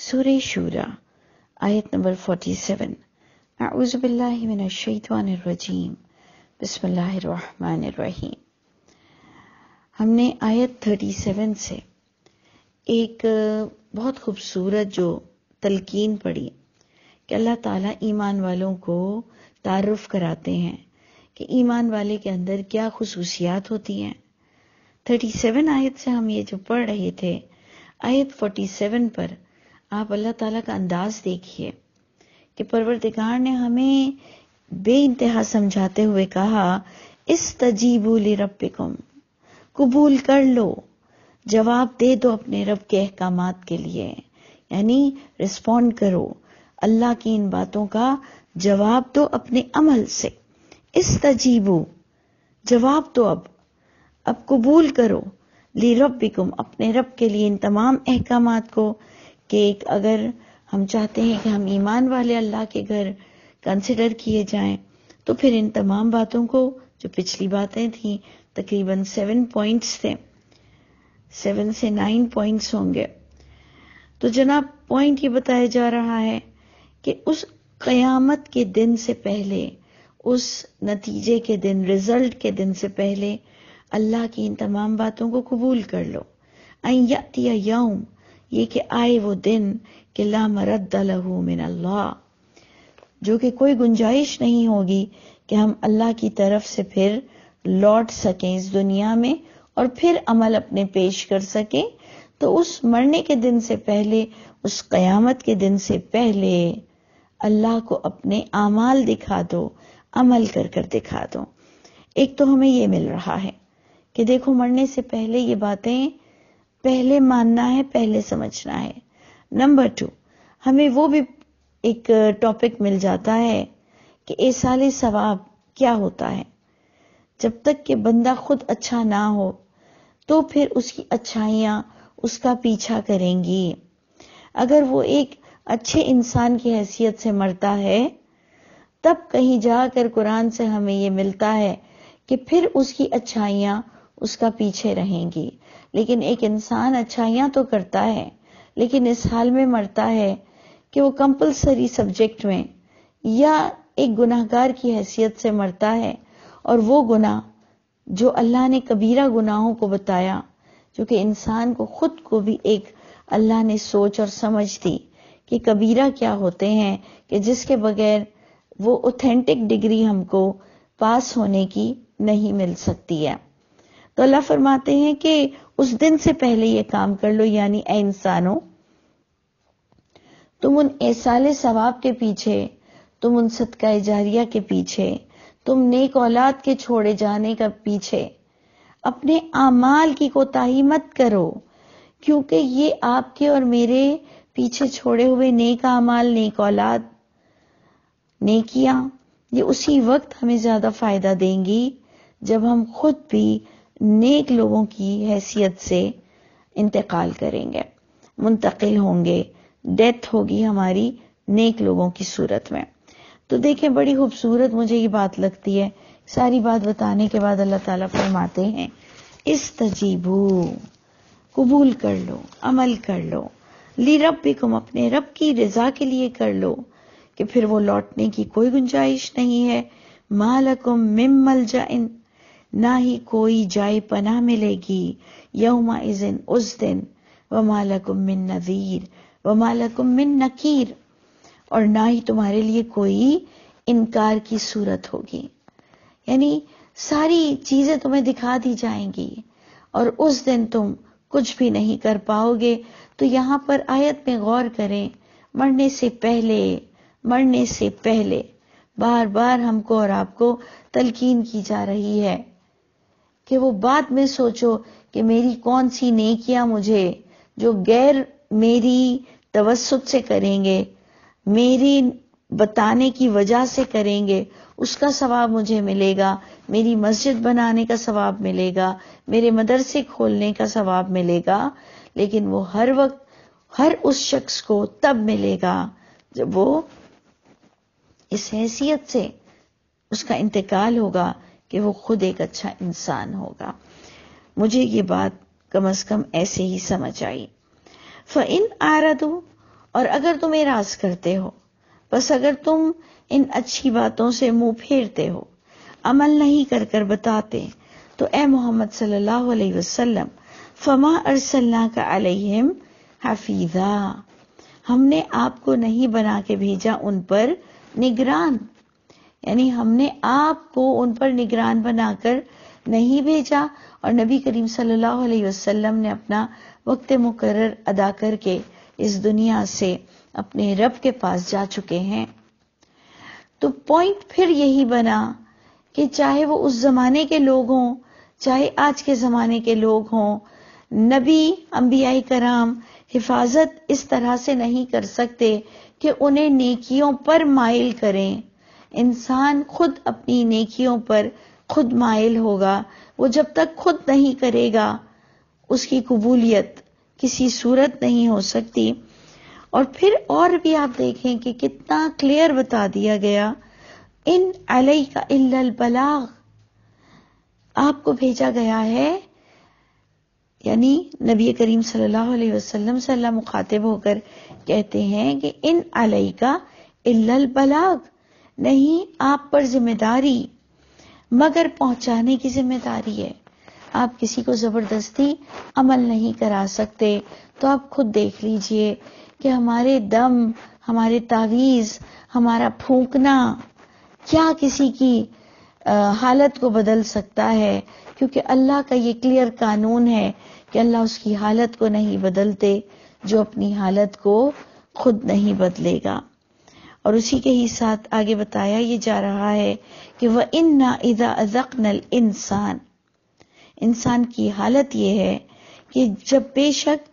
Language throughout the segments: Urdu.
سورہ شورى آیت نمبر 47۔ اعوذ باللہ من الشیطان الرجیم، بسم اللہ الرحمن الرحیم۔ ہم نے آیت 37 سے ایک بہت خوبصورت جو تلقین پڑھی کہ اللہ تعالیٰ ایمان والوں کو تعارف کراتے ہیں کہ ایمان والے کے اندر کیا خصوصیات ہوتی ہیں۔ 37 آیت سے ہم یہ جو پڑھ رہے تھے، آیت 47 پر آپ اللہ تعالیٰ کا انداز دیکھیے کہ پروردگار نے ہمیں بے انتہا سمجھاتے ہوئے کہا، استجیبوا لربکم، قبول کر لو، جواب دے دو اپنے رب کے احکامات کے لیے، یعنی رسپونڈ کرو، اللہ کی ان باتوں کا جواب دو اپنے عمل سے۔ استجیبوا، جواب دو، اب قبول کرو، لربکم، اپنے رب کے لیے ان تمام احکامات کو، کہ اگر ہم چاہتے ہیں کہ ہم ایمان والے اللہ کے گھر کنسیڈر کیے جائیں تو پھر ان تمام باتوں کو، جو پچھلی باتیں تھیں تقریباً 7 پوائنٹس تھے، 7 سے 9 پوائنٹس ہوں گے، تو جناب پوائنٹ یہ بتایا جا رہا ہے کہ اس قیامت کے دن سے پہلے، اس نتیجے کے دن، رزلٹ کے دن سے پہلے اللہ کی ان تمام باتوں کو قبول کر لو۔ ان یاتی یوم، یہ کہ آئے وہ دن کہ لا مرد لہ من اللہ، جو کہ کوئی گنجائش نہیں ہوگی کہ ہم اللہ کی طرف سے پھر لوٹ سکیں اس دنیا میں اور پھر عمل اپنے پیش کر سکیں۔ تو اس مرنے کے دن سے پہلے، اس قیامت کے دن سے پہلے اللہ کو اپنے اعمال دکھا دو، عمل کر کر دکھا دو۔ ایک تو ہمیں یہ مل رہا ہے کہ دیکھو مرنے سے پہلے یہ باتیں پہلے ماننا ہے، پہلے سمجھنا ہے۔ نمبر 2، ہمیں وہ بھی ایک ٹاپک مل جاتا ہے کہ ایصال ثواب کیا ہوتا ہے۔ جب تک کہ بندہ خود اچھا نہ ہو تو پھر اس کی اچھائیاں اس کا پیچھا کریں گی۔ اگر وہ ایک اچھے انسان کی حیثیت سے مرتا ہے تب کہیں جا کر قرآن سے ہمیں یہ ملتا ہے کہ پھر اس کی اچھائیاں اس کا پیچھے رہیں گی۔ لیکن ایک انسان اچھائیاں تو کرتا ہے لیکن اس حال میں مرتا ہے کہ وہ کمپلسری سبجیکٹ میں یا ایک گناہگار کی حیثیت سے مرتا ہے، اور وہ گناہ جو اللہ نے کبیرہ گناہوں کو بتایا، جو کہ انسان کو خود کو بھی ایک اللہ نے سوچ اور سمجھ دی کہ کبیرہ کیا ہوتے ہیں، کہ جس کے بغیر وہ اوتھینٹک ڈگری ہم کو پاس ہونے کی نہیں مل سکتی ہے۔ تو اللہ فرماتے ہیں کہ اس دن سے پہلے یہ کام کر لو، یعنی اے انسانوں، تم ان ایصال ثواب کے پیچھے، تم ان صدقہ جاریہ کے پیچھے، تم نیک اولاد کے چھوڑے جانے کا پیچھے اپنے اعمال کی کوتاہی مت کرو، کیونکہ یہ آپ کے اور میرے پیچھے چھوڑے ہوئے نیک اعمال، نیک اولاد، نیکیاں، یہ اسی وقت ہمیں زیادہ فائدہ دیں گی جب ہم خود بھی نیک لوگوں کی حیثیت سے انتقال کریں گے، منتقل ہوں گے، ڈیتھ ہوگی ہماری نیک لوگوں کی صورت میں۔ تو دیکھیں بڑی خوبصورت مجھے یہ بات لگتی ہے۔ ساری بات بتانے کے بعد اللہ تعالیٰ فرماتے ہیں، استجیبو، قبول کر لو، عمل کر لو، لربکم، اپنے رب کی رضا کے لیے کر لو کہ پھر وہ لوٹنے کی کوئی گنجائش نہیں ہے۔ ما لکم من ملجأ، نہ ہی کوئی جائے پناہ ملے گی، یومئذ، اس دن، وما لکم من نذیر، وما لکم من نکیر، اور نہ ہی تمہارے لیے کوئی انکار کی صورت ہوگی، یعنی ساری چیزیں تمہیں دکھا دی جائیں گی اور اس دن تم کچھ بھی نہیں کر پاؤ گے۔ تو یہاں پر آیت میں غور کریں، مرنے سے پہلے، مرنے سے پہلے بار بار ہم کو اور آپ کو تلقین کی جا رہی ہے کہ وہ بعد میں سوچو کہ میری کون سی نیکیاں مجھے، جو غیر میری توسط سے کریں گے، میری بتانے کی وجہ سے کریں گے، اس کا ثواب مجھے ملے گا، میری مسجد بنانے کا ثواب ملے گا، میرے مدرسے کھولنے کا ثواب ملے گا، لیکن وہ ہر وقت ہر اس شخص کو تب ملے گا جب وہ اس حیثیت سے اس کا انتقال ہوگا کہ وہ خود ایک اچھا انسان ہوگا۔ مجھے یہ بات کم از کم ایسے ہی سمجھ آئی۔ فَإِنْ أَعْرَضُوا، اور اگر تم اعراض کرتے ہو، بس اگر تم ان اچھی باتوں سے منہ پھیرتے ہو، عمل نہیں کر کر بتاتے، تو اے محمد صلی اللہ علیہ وسلم فما ارسلناک علیہم حفیظا، ہم نے آپ کو نہیں بنا کے بھیجا ان پر نگران، یعنی ہم نے آپ کو ان پر نگران بنا کر نہیں بھیجا، اور نبی کریم صلی اللہ علیہ وسلم نے اپنا وقت مقرر ادا کر کے اس دنیا سے اپنے رب کے پاس جا چکے ہیں۔ تو پوائنٹ پھر یہی بنا کہ چاہے وہ اس زمانے کے لوگ ہوں، چاہے آج کے زمانے کے لوگ ہوں، نبی انبیاء کرام حفاظت اس طرح سے نہیں کر سکتے کہ انہیں نیکیوں پر مائل کریں۔ انسان خود اپنی نیکیوں پر خود مائل ہوگا، وہ جب تک خود نہیں کرے گا اس کی قبولیت کسی صورت نہیں ہو سکتی۔ اور پھر اور بھی آپ دیکھیں کہ کتنا کلیئر بتا دیا گیا، ان علیک الا البلاغ، آپ کو بھیجا گیا ہے، یعنی نبی کریم صلی اللہ علیہ وسلم سے اللہ مخاطب ہو کر کہتے ہیں کہ ان علیک الا البلاغ، نہیں آپ پر ذمہ داری مگر پہنچانے کی ذمہ داری ہے۔ آپ کسی کو زبردستی عمل نہیں کرا سکتے۔ تو آپ خود دیکھ لیجئے کہ ہمارے دم، ہمارے تعویذ، ہمارا پھونکنا کیا کسی کی حالت کو بدل سکتا ہے، کیونکہ اللہ کا یہ کلیئر قانون ہے کہ اللہ اس کی حالت کو نہیں بدلتے جو اپنی حالت کو خود نہیں بدلے گا۔ اور اسی کے ہی ساتھ آگے بتایا یہ جا رہا ہے کہ وَإِنَّا إِذَا أَذَقْنَا الْإِنسَانَ، انسان کی حالت یہ ہے کہ جب بے شک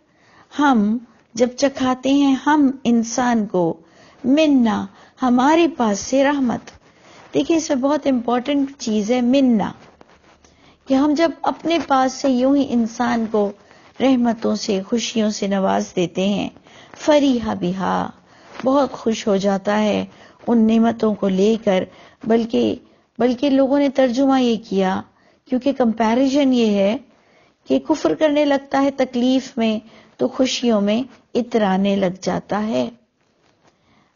ہم جب چکھاتے ہیں ہم انسان کو، منا ہمارے پاس سے رحمت، دیکھیں اس میں بہت امپورٹنٹ چیز ہے منا، کہ ہم جب اپنے پاس سے یوں ہی انسان کو رحمتوں سے خوشیوں سے نواز دیتے ہیں، فریحا بہا، بہت خوش ہو جاتا ہے ان نعمتوں کو لے کر، بلکہ لوگوں نے ترجمہ یہ کیا، کیونکہ کمپیریزن یہ ہے کہ کفر کرنے لگتا ہے تکلیف میں تو خوشیوں میں اترانے لگ جاتا ہے۔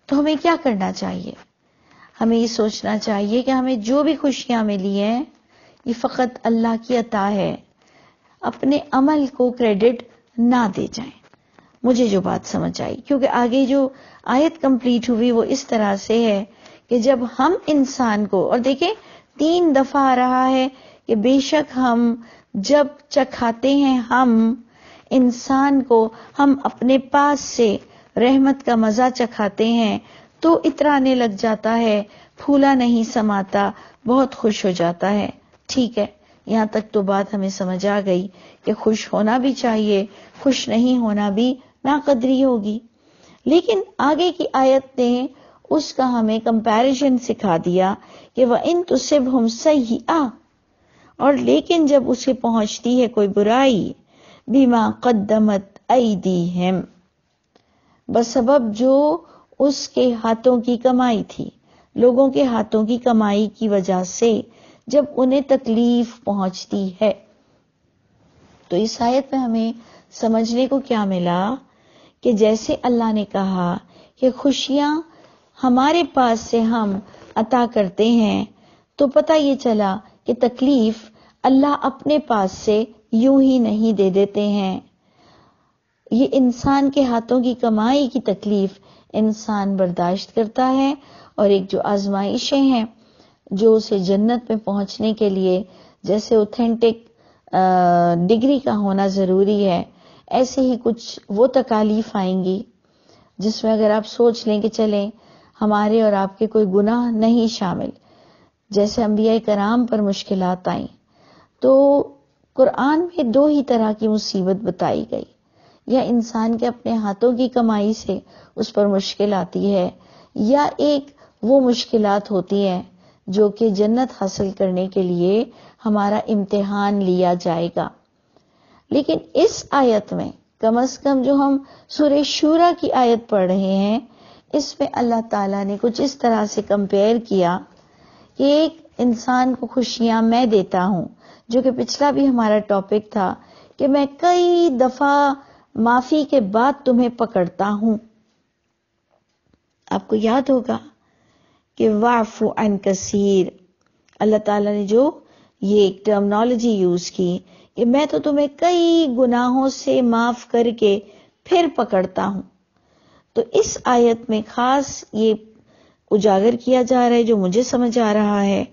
تو ہمیں کیا کرنا چاہیے؟ ہمیں یہ سوچنا چاہیے کہ ہمیں جو بھی خوشیاں ملی ہیں یہ فقط اللہ کی عطا ہے، اپنے عمل کو کریڈٹ نہ دے جائیں۔ مجھے جو بات سمجھ آئی، کیونکہ آگے جو آیت کمپلیٹ ہوئی وہ اس طرح سے ہے کہ جب ہم انسان کو، اور دیکھیں 3 دفعہ آ رہا ہے کہ بے شک ہم جب چکھاتے ہیں ہم انسان کو، ہم اپنے پاس سے رحمت کا مزہ چکھاتے ہیں تو اترانے لگ جاتا ہے، پھولا نہیں سماتا، بہت خوش ہو جاتا ہے۔ ٹھیک ہے، یہاں تک تو بات ہمیں سمجھ آ گئی کہ خوش ہونا بھی چاہیے، خوش نہیں ہونا بھی ناقدری ہوگی۔ لیکن آگے کی آیت نے اس کا ہمیں کمپیریزن سکھا دیا کہ وَإِن تُصِبْهُمْ سَيِّئَةٌ، اور لیکن جب اسے پہنچتی ہے کوئی برائی، بِمَا قَدَّمَتْ أَيْدِيهِمْ، بسبب جو اس کے ہاتھوں کی کمائی تھی، لوگوں کے ہاتھوں کی کمائی کی وجہ سے جب انہیں تکلیف پہنچتی ہے، تو اس آیت میں ہمیں سمجھنے کو کیا ملا کہ جیسے اللہ نے کہا کہ خوشیاں ہمارے پاس سے ہم عطا کرتے ہیں، تو پتہ یہ چلا کہ تکلیف اللہ اپنے پاس سے یوں ہی نہیں دے دیتے ہیں۔ یہ انسان کے ہاتھوں کی کمائی کی تکلیف انسان برداشت کرتا ہے، اور ایک جو آزمائشیں ہیں جو اسے جنت میں پہنچنے کے لیے جیسے اوتھینٹک ڈگری کا ہونا ضروری ہے، ایسے ہی کچھ وہ تکالیف آئیں گی جس میں اگر آپ سوچ لیں کہ چلیں ہمارے اور آپ کے کوئی گناہ نہیں شامل، جیسے انبیاء کرام پر مشکلات آئیں، تو قرآن میں 2 ہی طرح کی مصیبت بتائی گئی، یا انسان کے اپنے ہاتھوں کی کمائی سے اس پر مشکل آتی ہے، یا ایک وہ مشکلات ہوتی ہیں جو کہ جنت حاصل کرنے کے لیے ہمارا امتحان لیا جائے گا۔ لیکن اس آیت میں کم از کم جو ہم سورہ شورى کی آیت پڑھ رہے ہیں، اس میں اللہ تعالیٰ نے کچھ اس طرح سے کمپیئر کیا کہ ایک انسان کو خوشیاں میں دیتا ہوں، جو کہ پچھلا بھی ہمارا ٹاپک تھا کہ میں کئی دفعہ معافی کے بعد تمہیں پکڑتا ہوں، آپ کو یاد ہوگا کہ واعف عن کثیر، اللہ تعالیٰ نے جو یہ ایک ٹرمنالوجی یوز کی کہ میں تو تمہیں کئی گناہوں سے معاف کر کے پھر پکڑتا ہوں. تو اس آیت میں خاص یہ اجاگر کیا جا رہا ہے، جو مجھے سمجھ آ رہا ہے،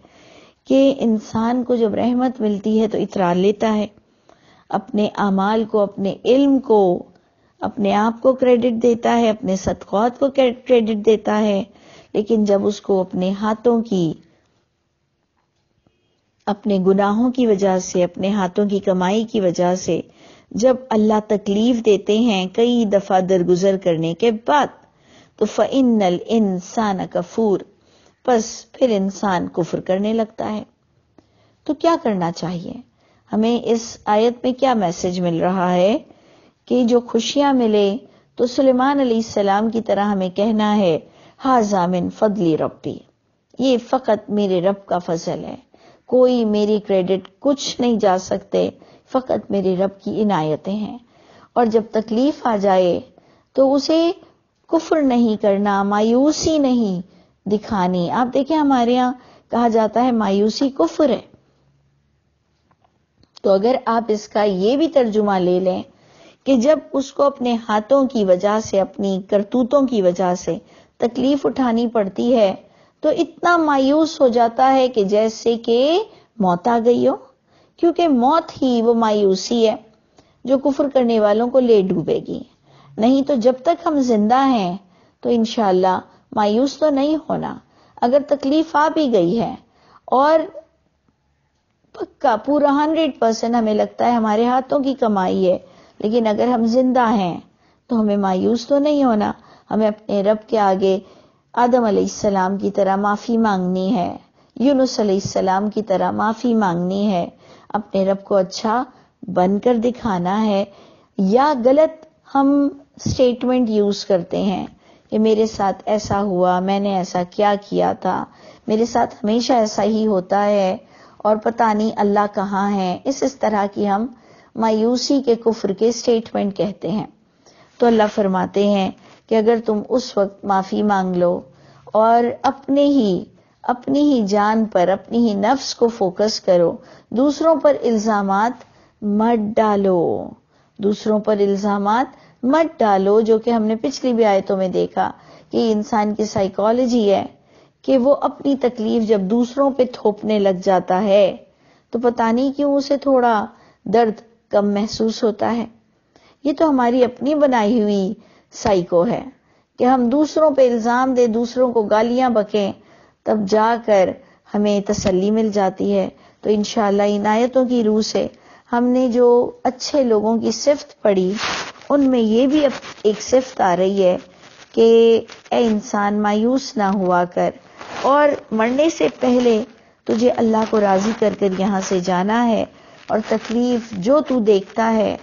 کہ انسان کو جب رحمت ملتی ہے تو اترار لیتا ہے، اپنے اعمال کو، اپنے علم کو، اپنے آپ کو کریڈٹ دیتا ہے، اپنے صدقات کو کریڈٹ دیتا ہے. لیکن جب اس کو اپنے ہاتھوں کی، اپنے گناہوں کی وجہ سے، اپنے ہاتھوں کی کمائی کی وجہ سے جب اللہ تکلیف دیتے ہیں کئی دفعہ درگزر کرنے کے بعد، تو فَإِنَّ الْإِنسَانَ كَفُورٌ، پس پھر انسان کفر کرنے لگتا ہے. تو کیا کرنا چاہیے ہمیں؟ اس آیت میں کیا میسج مل رہا ہے کہ جو خوشیاں ملے تو سلیمان علیہ السلام کی طرح ہمیں کہنا ہے ھذا من فضل ربی، یہ فقط میرے رب کا فضل ہے، کوئی میری کریڈٹ کچھ نہیں جا سکتے، فقط میرے رب کی عنایتیں ہیں. اور جب تکلیف آ جائے تو اسے کفر نہیں کرنا، مایوسی نہیں دکھانی. آپ دیکھیں ہمارے ہاں کہا جاتا ہے مایوسی کفر ہے. تو اگر آپ اس کا یہ بھی ترجمہ لے لیں کہ جب اس کو اپنے ہاتھوں کی وجہ سے، اپنی کرتوتوں کی وجہ سے تکلیف اٹھانی پڑتی ہے تو اتنا مایوس ہو جاتا ہے کہ جیسے کہ موت آ گئی ہو، کیونکہ موت ہی وہ مایوسی ہے جو کفر کرنے والوں کو لے ڈوبے گی. نہیں تو جب تک ہم زندہ ہیں تو انشاءاللہ مایوس تو نہیں ہونا. اگر تکلیف آ بھی گئی ہے اور پکا پورا 100% ہمیں لگتا ہے ہمارے ہاتھوں کی کمائی ہے، لیکن اگر ہم زندہ ہیں تو ہمیں مایوس تو نہیں ہونا. ہمیں اپنے رب کے آگے آدم علیہ السلام کی طرح معافی مانگنی ہے، یونس علیہ السلام کی طرح معافی مانگنی ہے، اپنے رب کو اچھا بن کر دکھانا ہے. یا غلط ہم سٹیٹمنٹ یوز کرتے ہیں کہ میرے ساتھ ایسا ہوا، میں نے ایسا کیا کیا تھا، میرے ساتھ ہمیشہ ایسا ہی ہوتا ہے اور پتہ نہیں اللہ کہاں ہے. اس طرح کی ہم مایوسی کے کفر کے سٹیٹمنٹ کہتے ہیں. تو اللہ فرماتے ہیں کہ اگر تم اس وقت معافی مانگ لو اور اپنی ہی جان پر، اپنی ہی نفس کو فوکس کرو، دوسروں پر الزامات مت ڈالو، دوسروں پر الزامات مت ڈالو، جو کہ ہم نے پچھلی بھی آیتوں میں دیکھا کہ انسان کی سائیکالوجی ہے کہ وہ اپنی تکلیف جب دوسروں پہ تھوپنے لگ جاتا ہے تو پتہ نہیں کیوں اسے تھوڑا درد کم محسوس ہوتا ہے. یہ تو ہماری اپنی بنائی ہوئی سائیکو ہے کہ ہم دوسروں پہ الزام دیں، دوسروں کو گالیاں بکیں، تب جا کر ہمیں تسلی مل جاتی ہے. تو انشاءاللہ ان آیتوں کی روح سے ہم نے جو اچھے لوگوں کی صفت پڑھی ان میں یہ بھی اب ایک صفت آ رہی ہے کہ اے انسان مایوس نہ ہوا کر، اور مرنے سے پہلے تجھے اللہ کو راضی کر کر یہاں سے جانا ہے. اور تکلیف جو تو دیکھتا ہے،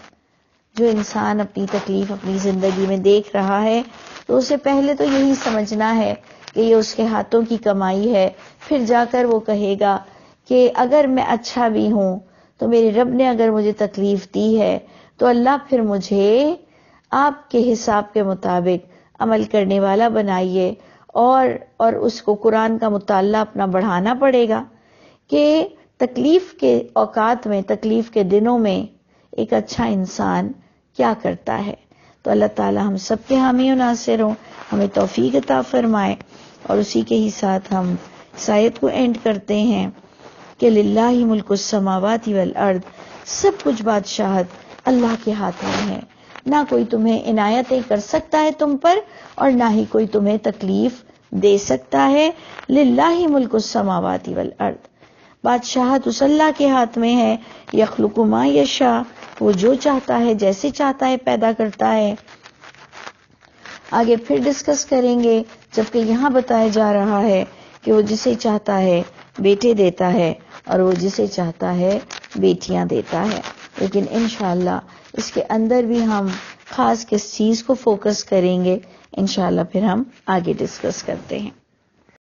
جو انسان اپنی تکلیف اپنی زندگی میں دیکھ رہا ہے، تو اسے پہلے تو یہی سمجھنا ہے کہ یہ اس کے ہاتھوں کی کمائی ہے. پھر جا کر وہ کہے گا کہ اگر میں اچھا بھی ہوں تو میرے رب نے اگر مجھے تکلیف دی ہے تو اللہ پھر مجھے آپ کے حساب کے مطابق عمل کرنے والا بنائیے. اور اس کو قرآن کا مطالعہ اپنا بڑھانا پڑے گا کہ تکلیف کے اوقات میں، تکلیف کے دنوں میں ایک اچھا انسان کیا کرتا ہے. تو اللہ تعالی ہم سب کے حامی و ناصر ہوں، ہمیں توفیق عطا فرمائے. اور اسی کے ہی ساتھ ہم اس آیت کو اینڈ کرتے ہیں کہ للہ ملک السماوات والارض، سب کچھ بادشاہت اللہ کے ہاتھ میں ہے. نہ کوئی تمہیں عنایتیں کر سکتا ہے تم پر، اور نہ ہی کوئی تمہیں تکلیف دے سکتا ہے. للہ ملک السماوات والارض، بادشاہت اس اللہ کے ہاتھ میں ہے. یخلق ما یشاء، وہ جو چاہتا ہے جیسے چاہتا ہے پیدا کرتا ہے. آگے پھر ڈسکس کریں گے، جبکہ یہاں بتایا جا رہا ہے کہ وہ جسے چاہتا ہے بیٹے دیتا ہے اور وہ جسے چاہتا ہے بیٹیاں دیتا ہے. لیکن انشاءاللہ اس کے اندر بھی ہم خاص کس چیز کو فوکس کریں گے، انشاءاللہ پھر ہم آگے ڈسکس کرتے ہیں.